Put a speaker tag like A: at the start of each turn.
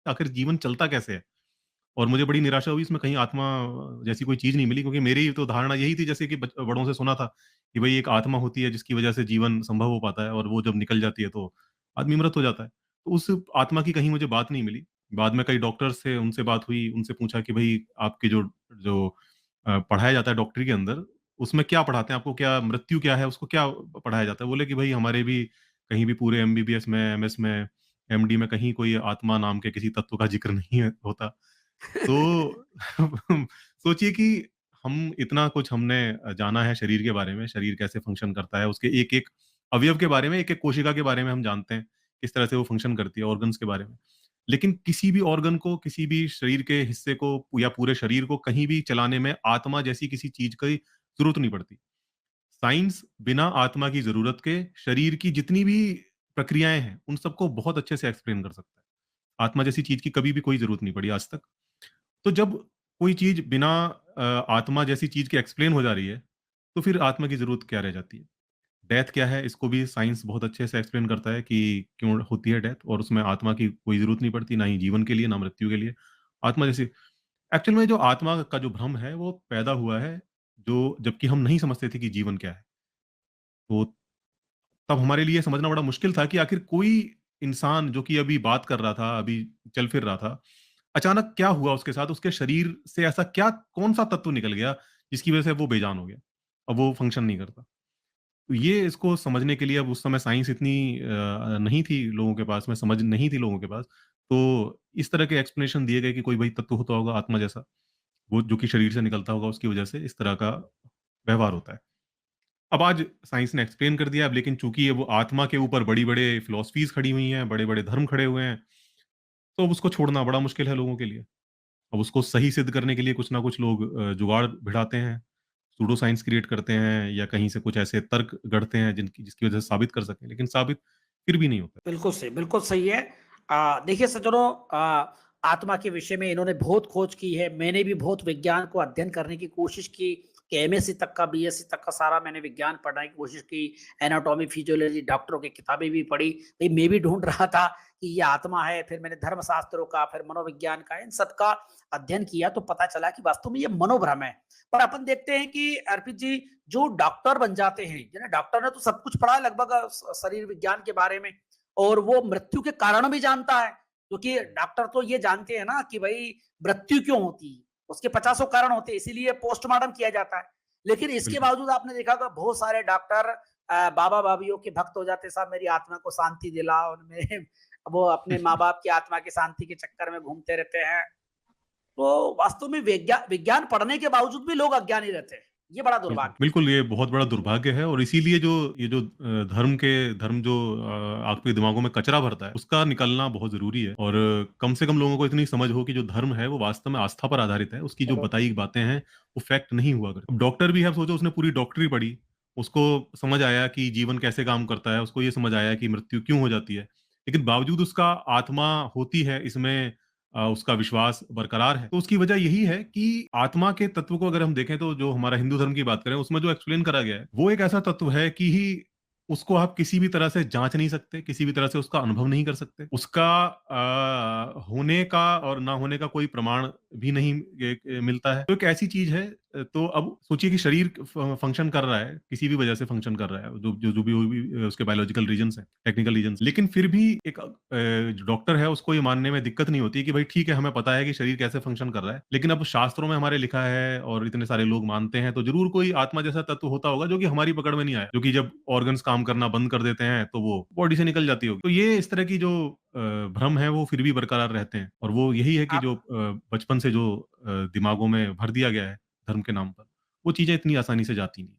A: आखिर जीवन चलता कैसे है? और मुझे बड़ी निराशा हुई इसमें कहीं आत्मा जैसी कोई चीज़ नहीं मिली क्योंकि मेरी तो धारणा यही थी जैसे कि बड़ों से सुना था कि भई एक आत्मा होती है जिसकी वज़ह से जीवन संभव हो पाता है और वो जब निकल जाती है तो आदमी मृत हो जाता है। तो उस आत्मा की कहीं मुझे बात नहीं मिली। बाद में कई डॉक्टर्स थे, उनसे बात हुई, उनसे पूछा कि भई आपके जो जो पढ़ाया जाता है डॉक्टरी के अंदर, उसमें क्या पढ़ाते हैं? आपको क्या मृत्यु क्या है, उसको क्या पढ़ाया जाता है? बोले कि भई हमारे भी कहीं भी पूरे एमबीबीएस में, एमएस में, एमडी में कहीं कोई आत्मा नाम के किसी तत्व का ज़िक्र नहीं है होता। तो सोचिए कि हम इतना कुछ हमने जाना है शरीर के बारे में, शरीर कैसे फ़ंक्शन करता है, उसके एक-एक अवयव के बारे में, एक-एक कोशिका के बारे में हम जानते हैं, किस तरह से वो फ़ंक्शन करती है, ऑर्गन्स के बारे में। लेकिन किसी भी ऑर्गन को, किसी भी शरीर के हिस्से को या पूरे शरीर को कहीं भी चलाने में आत्मा जैसी किसी चीज़ की ज़रूरत नहीं पड़ती। साइंस बिना आत्मा की ज़रूरत के शरीर की जितनी भी प्रक्रियाएँ हैं, उन सबको बहुत अच्छे से एक्सप्लेन कर सकता है। आत्मा जैसी चीज़ की कभी भी कोई ज़रूरत नहीं पड़ी आज तक। तो जब कोई चीज़ बिना आत्मा जैसी चीज़ के एक्सप्लेन हो जा रही है, तो फिर आत्मा की ज़रूरत क्या रह जाती है? डेथ क्या है? इसको भी साइंस बहुत अच्छे से एक्सप्लेन करता है कि क्यों होती है डेथ और उसमें आत्मा की कोई ज़रूरत नहीं पड़ती, ना ही जीवन के लिए, ना मृत्यु के लिए। आत्मा जैसी एक्चुअल में जो आत्मा का जो भ्रम है, वो पैदा हुआ है, जो जबकि हम नहीं समझते थे कि जीवन क्या है। तो तब हमारे लिए समझना बड़ा मुश्किल था कि आखिर कोई इंसान जो कि अभी बात कर रहा था, अभी चल फिर रहा था, अचानक क्या हुआ उसके साथ? उसके शरीर से ऐसा क्या कौन-सा तत्व निकल गया, जिसकी वज़ह से वो बेजान हो गया? अब वो फ़ंक्शन नहीं करता। तो ये इसको समझने के लिए अब उस समय साइंस इतनी नहीं थी लोगों के पास में, समझ नहीं थी लोगों के पास। तो इस तरह के एक्सप्लेनेशन दिए गए कि कोई भाई तत्व होता होगा आत्मा जैसा, वो जो कि शरीर से निकलता होगा, उसकी वज़ह से इस तरह का व्यवहार होता है। अब आज साइंस ने एक्सप्लेन कर दिया अब लेकिन चूँकि ये वो आत्मा के ऊपर बड़ी-बड़े फिलॉसफीज़ खड़ी हुई हैं, बड़े-बड़े धर्म खड़े हुए हैं, तो अब उसको छोड़ना बड़ा मुश्किल है लोगों के लिए। अब उसको सही सिद्ध करने के लिए कुछ ना कुछ लोग जुगाड़ भिड़ाते हैं, सूडो साइंस क्रिएट करते हैं या कहीं से कुछ ऐसे तर्क गढ़ते हैं जिसकी वजह से साबित कर सकें, लेकिन साबित फिर भी नहीं होता।
B: बिल्कुल सही है। देखिए सज्जनों, आत्मा के विषय में इन्होंने बहुत खोज की है। मैंने भी बहुत विज्ञान को अध्ययन करने की कोशिश की कि एमएससी तक का, बीएससी तक का सारा मैंने विज्ञान पढ़ने की कोशिश की। एनाटॉमी, फिजियोलॉजी, डॉक्टरों की किताबें भी पढ़ी। भई मैं भी ढूँढ रहा था कि ये आत्मा है, फिर मैंने धर्मशास्त्रों का, फिर मनोविज्ञान का, इन सब का अध्ययन किया तो पता चला कि वास्तव में ये मनोभ्रम है। पर अपन देखते हैं कि अर्पित जी, जो डॉक्टर बन जाते हैं, जिन्हें डॉक्टर ने तो सब कुछ पढ़ा है लगभग शरीर विज्ञान के बारे में, और वो मृत्यु के कारण भी जानता है, क्योंकि डॉक्टर तो ये जानते हैं ना कि भाई मृत्यु क्यों होती है, उसके पचासों कारण होते हैं, इसीलिए पोस्टमार्टम किया जाता है। लेकिन इसके
A: बिल्कुल।
B: बावजूद आपने देखा होगा बहुत सारे डॉक्टर बाबा भाभीियों के भक्त हो जाते, साहब मेरी आत्मा को शांति दिला, उनमें वो अपने माँ बाप की आत्मा की शांति के चक्कर में घूमते रहते हैं। तो वास्तव में विज्ञान विज्ञान पढ़ने के बावजूद भी लोग अज्ञानी रहते हैं, ये बड़ा
A: बिल्कुल,
B: दुर्भाग्य।
A: बिल्कुल, ये बहुत बड़ा दुर्भाग्य है और इसीलिए जो ये जो धर्म जो आपके दिमागों में कचरा भरता है, उसका निकलना बहुत ज़रूरी है और कम से कम लोगों को इतनी समझ हो कि जो धर्म है, वो वास्तव में आस्था पर आधारित है। उसकी जो बताई बातें हैं, वो फैक्ट नहीं हुआ करती। अब डॉक्टर भी है, अब सोचो उसने पूरी डॉक्टरी पढ़ी, उसको समझ आया कि जीवन कैसे काम करता है, उसको ये समझ आया कि मृत्यु क्यों हो जाती है। लेकिन बावजूद उसका आत्मा होती है, इसमें उसका विश्वास बरकरार है। तो उसकी वजह यही है कि आत्मा के तत्व को अगर हम देखें तो जो हमारा हिंदू धर्म की बात करें उसमें जो एक्सप्लेन करा गया है, वो एक ऐसा तत्व है कि ही उसको आप किसी भी तरह से जाँच नहीं सकते, किसी भी तरह से उसका अनुभव नहीं कर सकते। उसका होने का और ना होने का कोई प्रमाण भी नहीं मिलता है। तो एक ऐसी चीज़ है तो अब सोचिए कि शरीर फंक्शन कर रहा है, किसी भी वजह से फंक्शन कर रहा है, जो भी उसके बायोलॉजिकल रीज़न्स हैं, टेक्निकल रीज़न्स। लेकिन फिर भी एक जो डॉक्टर है उसको ये मानने में दिक्कत नहीं होती कि भाई ठीक है, हमें पता है कि शरीर कैसे फंक्शन कर रहा है। लेकिन अब शास्त्रों में हमारे लिखा है और इतने सारे लोग मानते हैं, तो ज़रूर कोई आत्मा जैसा तत्व होता होगा जो कि हमारी पकड़ में नहीं आया। जो कि जब ऑर्गन्स काम करना बंद कर देते हैं, तो वो बॉडी से निकल जाती होगी। तो ये इस तरह की जो भ्रम है वो फिर भी बरकरार रहते हैं और वो यही है कि जो
B: आप
A: बचपन से जो दिमागों में भर दिया गया है धर्म के नाम पर, वो चीज़ें इतनी आसानी से जाती नहीं।